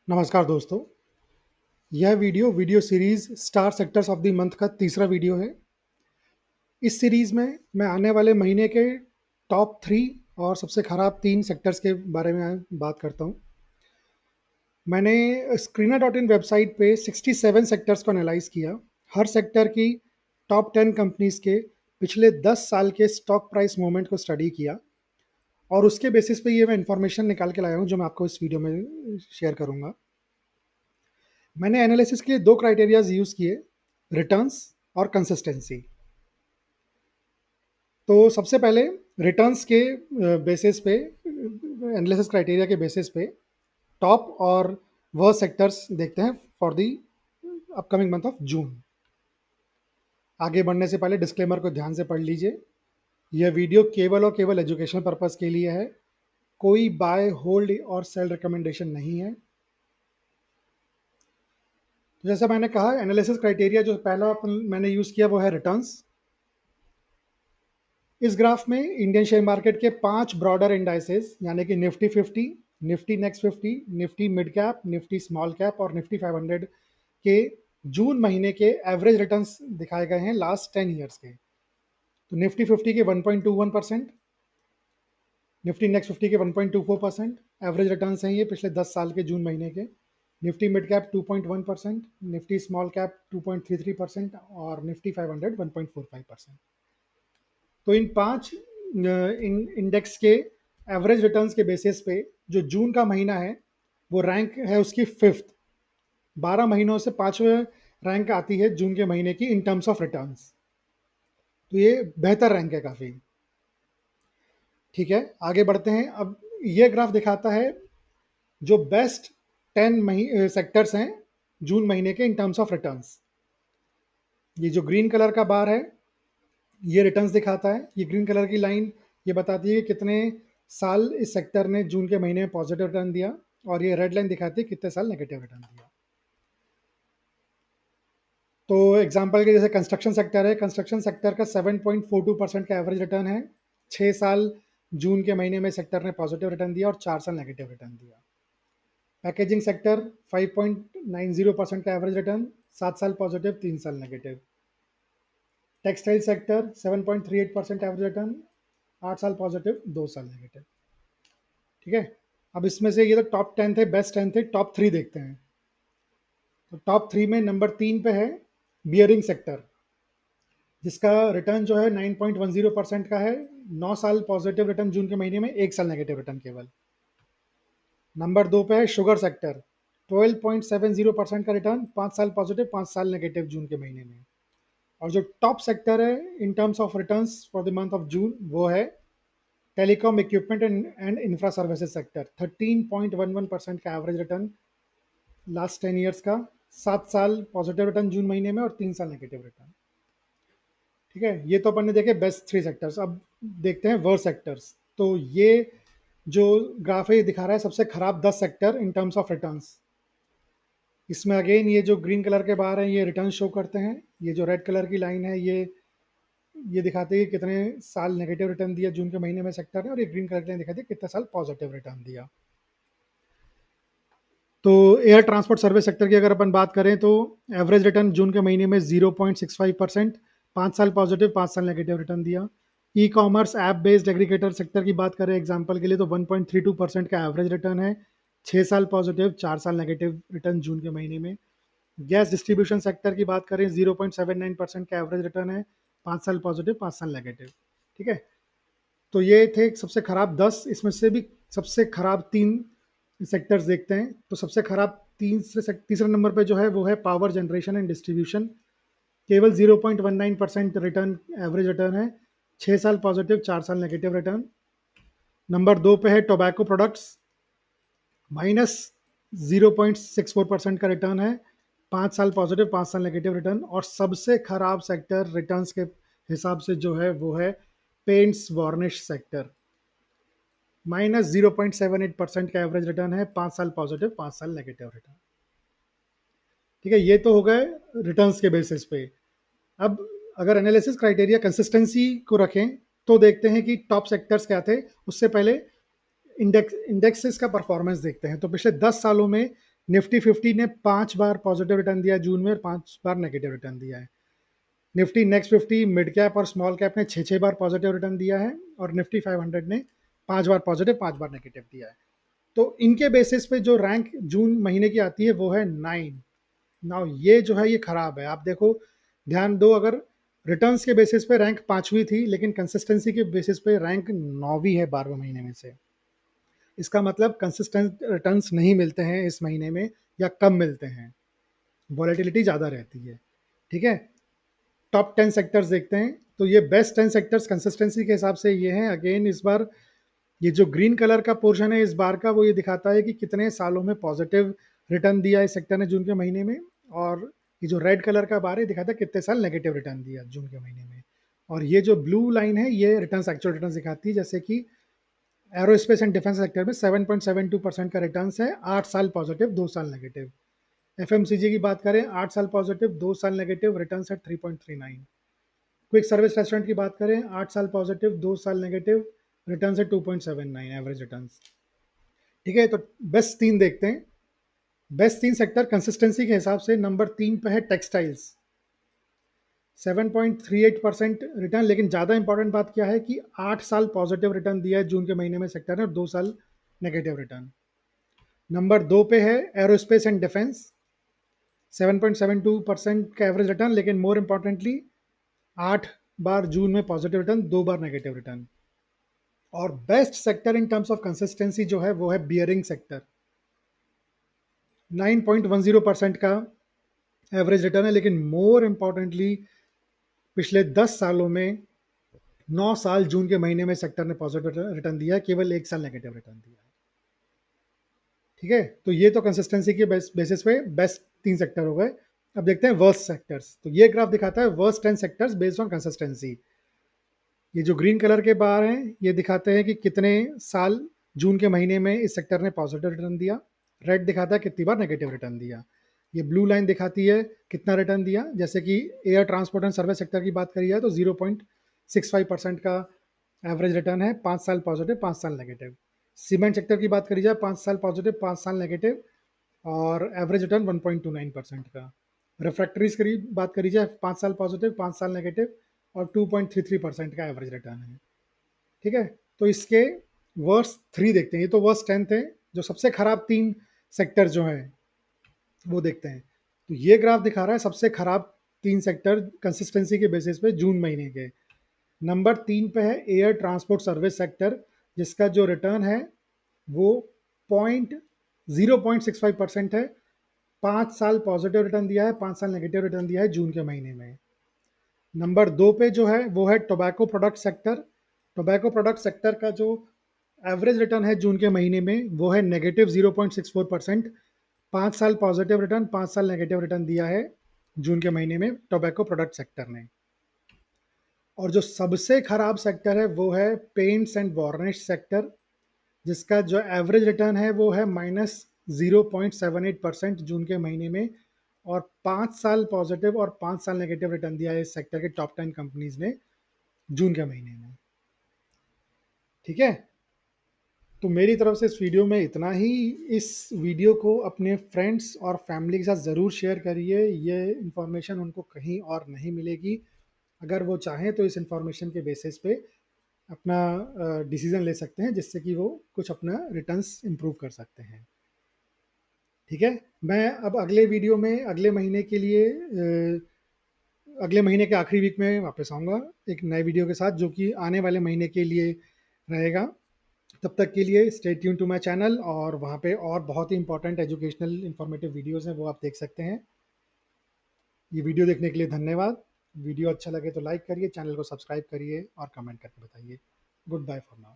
नमस्कार दोस्तों। यह video series star sectors of the month का तीसरा वीडियो है। इस सीरीज में मैं आने वाले महीने के टॉप थ्री और सबसे खराब तीन सेक्टर्स के बारे में बात करता हूँ। मैंने स्क्रीनर डॉट इन वेबसाइट पे 67 सेक्टर्स को एनालाइज किया। हर सेक्टर की टॉप 10 कंपनीज के पिछले 10 साल के स्टॉक प्राइस मूवमेंट को स्टडी किया और उसके बेसिस पे ये मैं इंफॉर्मेशन निकाल के लाया हूँ जो मैं आपको इस वीडियो में शेयर करूँगा। मैंने एनालिसिस के लिए दो क्राइटेरियाज यूज़ किए, रिटर्न्स और कंसिस्टेंसी। तो सबसे पहले रिटर्न्स के बेसिस पे, एनालिसिस क्राइटेरिया के बेसिस पे टॉप और वह सेक्टर्स देखते हैं for the upcoming month of June. आगे बढ़ने से पहले डिस्क्लेमर को ध्यान से पढ़ लीजिए। यह वीडियो केवल और केवल एजुकेशनल पर्पस के लिए है, कोई बाय होल्ड और सेल रिकमेंडेशन नहीं है। तो जैसा मैंने कहा, एनालिसिस क्राइटेरिया जो पहला मैंने यूज़ किया वो है रिटर्न्स। इस ग्राफ में इंडियन शेयर मार्केट के 5 ब्रॉडर इंडाइसेस यानी कि Nifty 50, Nifty next 50, Nifty mid cap, Nifty small cap और निफ्टी 500 के जून महीने के एवरेज रिटर्न्स दिखाए गए हैं लास्ट 10 ईयर्स के। तो निफ्टी 50 के 1.21%, निफ्टी नेक्स्ट 50 के 1.24% एवरेज रिटर्न्स हैं ये पिछले 10 साल के जून महीने के। Nifty mid cap 2.1%, Nifty small cap 2.33% और निफ्टी 500 1.45%। तो इन पांच इंडेक्स के एवरेज रिटर्न्स के बेसिस पे जो जून का महीना है वो रैंक है उसकी फिफ्थ। 12 महीनों से पांचवें रैंक आती है जून के महीने की इन टर्म्स ऑफ रिटर्न्स। तो ये बेहतर रैंक है काफ़ी। ठीक है, आगे बढ़ते हैं। अब ये ग्राफ दिखाता है जो बेस्ट 10 सेक्टर्स हैं जून महीने के इन टर्म्स ऑफ रिटर्न्स। ये जो ग्रीन कलर का बार है ये रिटर्न्स दिखाता है। ये ग्रीन कलर की लाइन ये बताती है कि कितने साल इस सेक्टर ने जून के महीने में पॉजिटिव रिटर्न दिया, और ये रेड लाइन दिखाती है कितने साल नेगेटिव रिटर्न दिया। तो एग्जांपल के जैसे कंस्ट्रक्शन सेक्टर है, कंस्ट्रक्शन सेक्टर का 7.42% का एवरेज रिटर्न है। 6 साल जून के महीने में सेक्टर ने पॉजिटिव रिटर्न दिया और 4 साल नेगेटिव रिटर्न दिया। पैकेजिंग सेक्टर 5.90% का एवरेज रिटर्न, 7 साल पॉजिटिव, 3 साल negative. Textile sector 7.38% average return, 8 साल पॉजिटिव, 2 साल नेगेटिव। ठीक है, अब इसमें से ये तो टॉप 10 थे, बेस्ट 10 थे, टॉप 3 देखते हैं। तो टॉप 3 में नंबर 3 पे है बियरिंग सेक्टर, जिसका रिटर्न जो है 9.10% का है। 9 साल पॉजिटिव रिटर्न जून के महीने में, 1 साल नेगेटिव रिटर्न केवल। नंबर 2 पे है शुगर सेक्टर, 12.70% का रिटर्न, 5 साल पॉजिटिव, 5 साल नेगेटिव जून के महीने में। और जो टॉप सेक्टर है in terms of returns for the month of June वो है telecom equipment and infra services sector. 13.11% का एवरेज रिटर्न लास्ट 10 ईयर्स का, 7 साल पॉजिटिव रिटर्न जून महीने में और 3 साल नेगेटिव रिटर्न। ठीक है, ये तो अपन ने देखे बेस्ट 3 सेक्टर्स। अब देखते हैं वर्स्ट सेक्टर्स। तो ये जो ग्राफ है ये दिखा रहा है सबसे खराब 10 sector in terms of returns. इसमें अगेन ये जो ग्रीन कलर के बार हैं ये रिटर्न शो करते हैं। ये जो रेड कलर की लाइन है ये दिखाते हैं कि कितने साल नेगेटिव रिटर्न दिया जून के महीने में सेक्टर ने, और ये ग्रीन कलर की लाइन दिखाती है कितने साल पॉजिटिव रिटर्न दिया। तो एयर ट्रांसपोर्ट सर्विस सेक्टर की अगर अपन बात करें तो एवरेज रिटर्न जून के महीने में 0.65%, 5 साल पॉजिटिव, 5 साल नेगेटिव रिटर्न दिया। E commerce app based aggregator sector की बात करें एग्जांपल के लिए तो 1.32% का एवरेज रिटर्न है। 6 साल पॉजिटिव, 4 साल नेगेटिव रिटर्न जून के महीने में। गैस डिस्ट्रीब्यूशन सेक्टर की बात करें 0.79% का एवरेज रिटर्न है। 5 साल पॉजिटिव, 5 साल नेगेटिव। ठीक है, तो ये थे सबसे खराब 10। इसमें से भी सबसे खराब 3 सेक्टर्स देखते हैं। तो सबसे खराब तीसरे नंबर पे जो है वो है पावर जनरेशन एंड डिस्ट्रीब्यूशन। केवल 0.19% रिटर्न एवरेज रिटर्न है। 6 साल पॉजिटिव, 4 साल नेगेटिव रिटर्न। नंबर 2 पे है टोबैको प्रोडक्ट्स, -0.64% का रिटर्न है। 5 साल पॉजिटिव, 5 साल नेगेटिव रिटर्न। और सबसे खराब सेक्टर रिटर्न्स के हिसाब से जो है वो है पेंट्स वार्निश सेक्टर। -0.78% का एवरेज रिटर्न है। 5 साल पॉजिटिव, 5 साल नेगेटिव रिटर्न। ठीक है, ये तो हो गए रिटर्न्स के बेसिस पे। अब अगर एनालिसिस क्राइटेरिया कंसिस्टेंसी को रखें तो देखते हैं कि टॉप सेक्टर्स क्या थे। उससे पहले इंडेक्सेस का परफॉर्मेंस देखते हैं। तो पिछले 10 सालों में निफ्टी 50 ने 5 बार पॉजिटिव रिटर्न दिया जून में और 5 बार नेगेटिव रिटर्न दिया है। निफ्टी नेक्स्ट 50 मिड कैप और स्मॉल कैप ने 6 बार पॉजिटिव रिटर्न दिया है और निफ्टी 500 ने 5 बार पॉजिटिव 5 बार नेगेटिव दिया है। तो इनके बेसिस पे जो रैंक जून महीने की आती है वो है 9। नाउ ये जो है ये खराब है। आप देखो, ध्यान दो, अगर रिटर्न्स के बेसिस पे रैंक 5वीं थी लेकिन कंसिस्टेंसी के बेसिस पे रैंक 9वीं है 12वें महीने में से। इसका मतलब कंसिस्टेंट रिटर्न्स नहीं मिलते हैं इस महीने में या कम मिलते हैं, वॉलेटिलिटी ज़्यादा रहती है। ठीक है, टॉप 10 सेक्टर्स देखते हैं। तो ये बेस्ट 10 सेक्टर्स कंसिस्टेंसी के हिसाब से ये हैं। अगेन इस बार ये जो ग्रीन कलर का पोर्शन है इस बार का, वो ये दिखाता है कि कितने सालों में पॉजिटिव रिटर्न दिया इस सेक्टर ने जून के महीने में, और ये जो रेड कलर का बार है दिखाता है कितने साल नेगेटिव रिटर्न दिया जून के महीने में। और ये जो ब्लू लाइन है ये रिटर्न्स, एक्चुअल रिटर्न्स दिखाती है, जैसे कि एरोस्पेस एंड डिफेंस सेक्टर में 7.72% का रिटर्न्स है, 8 साल पॉजिटिव 2 साल नेगेटिव। एफएमसीजी की बात करें, 8 साल पॉजिटिव 2 साल नेगेटिव, रिटर्न्स है 3.39। क्विक सर्विस रेस्टोरेंट की बात करें, 8 साल पॉजिटिव 2 साल नेगेटिव, रिटर्न है 2.79 एवरेज रिटर्न। ठीक है, तो बेस्ट 3 देखते हैं। बेस्ट 3 सेक्टर कंसिस्टेंसी के हिसाब से नंबर 3 पे है टेक्सटाइल्स, 7.38% रिटर्न। लेकिन ज़्यादा इंपॉर्टेंट बात क्या है कि 8 साल पॉजिटिव रिटर्न दिया है जून के महीने में सेक्टर ने और 2 साल नेगेटिव रिटर्न। नंबर 2 पे है एरोस्पेस एंड डिफेंस, 7.72% का एवरेज रिटर्न, लेकिन मोर इंपॉर्टेंटली 8 बार जून में पॉजिटिव रिटर्न, 2 बार नेगेटिव रिटर्न। और best sector in terms of consistency जो है वो है बियरिंग सेक्टर, 9.10% का एवरेज रिटर्न है। लेकिन मोर इंपॉर्टेंटली पिछले 10 सालों में 9 साल जून के महीने में सेक्टर ने पॉजिटिव रिटर्न दिया है, केवल 1 साल नेगेटिव रिटर्न दिया है। ठीक है, तो ये तो कंसिस्टेंसी के बेसिस पे बेस्ट 3 सेक्टर हो गए। अब देखते हैं वर्स्ट सेक्टर्स। तो ये ग्राफ दिखाता है worst 10 sectors based on consistency. ये जो ग्रीन कलर के बार हैं ये दिखाते हैं कि कितने साल जून के महीने में इस सेक्टर ने पॉजिटिव रिटर्न दिया। रेड दिखाता है कितनी बार नेगेटिव रिटर्न दिया। ये ब्लू लाइन दिखाती है कितना रिटर्न दिया। जैसे कि air transport and service sector की बात करी जाए तो 0.65% का एवरेज रिटर्न है, 5 साल पॉजिटिव 5 साल नेगेटिव। सीमेंट सेक्टर की बात करी जाए 5 साल पॉजिटिव 5 साल नेगेटिव और एवरेज रिटर्न 1.29% का। रिफ्रैक्टरीज की बात करी जाए 5 साल पॉजिटिव 5 साल नेगेटिव और 2.33% का एवरेज रिटर्न है। ठीक है, तो इसके वर्स्ट 3 देखते हैं। ये तो वर्स्ट 10 थे, जो सबसे खराब 3 सेक्टर जो हैं वो देखते हैं। तो ये ग्राफ दिखा रहा है सबसे खराब 3 सेक्टर कंसिस्टेंसी के बेसिस पे जून महीने के। नंबर 3 पे है एयर ट्रांसपोर्ट सर्विस सेक्टर, जिसका जो रिटर्न है वो पॉइंट 0.65% है। 5 साल पॉजिटिव रिटर्न दिया है, 5 साल नेगेटिव रिटर्न दिया है जून के महीने में। नंबर 2 पे जो है वो है tobacco product sector. Tobacco product sector का जो एवरेज रिटर्न है जून के महीने में वो है -0.64%। 5 साल पॉजिटिव रिटर्न 5 साल नेगेटिव रिटर्न दिया है जून के महीने में टोबैको प्रोडक्ट सेक्टर ने। और जो सबसे खराब सेक्टर है वो है पेंट्स एंड वार्निश सेक्टर, जिसका जो एवरेज रिटर्न है वो है -0.78% जून के महीने में। और 5 साल पॉजिटिव और 5 साल नेगेटिव रिटर्न दिया है इस सेक्टर के टॉप 10 कंपनीज ने जून के महीने में। ठीक है, तो मेरी तरफ से इस वीडियो में इतना ही। इस वीडियो को अपने फ्रेंड्स और फैमिली के साथ ज़रूर शेयर करिए। ये इन्फॉर्मेशन उनको कहीं और नहीं मिलेगी। अगर वो चाहें तो इस इन्फॉर्मेशन के बेसिस पे अपना डिसीज़न ले सकते हैं, जिससे कि वो कुछ अपना रिटर्न्स इम्प्रूव कर सकते हैं। ठीक है, मैं अब अगले वीडियो में अगले महीने के लिए अगले महीने के आखिरी वीक में वापस आऊँगा एक नए वीडियो के साथ, जो कि आने वाले महीने के लिए रहेगा। तब तक के लिए stay tune to my channel, और वहाँ पे और बहुत ही इंपॉर्टेंट एजुकेशनल इन्फॉर्मेटिव वीडियोस हैं, वो आप देख सकते हैं। ये वीडियो देखने के लिए धन्यवाद। वीडियो अच्छा लगे तो लाइक करिए, चैनल को सब्सक्राइब करिए और कमेंट करके बताइए। Good bye for now.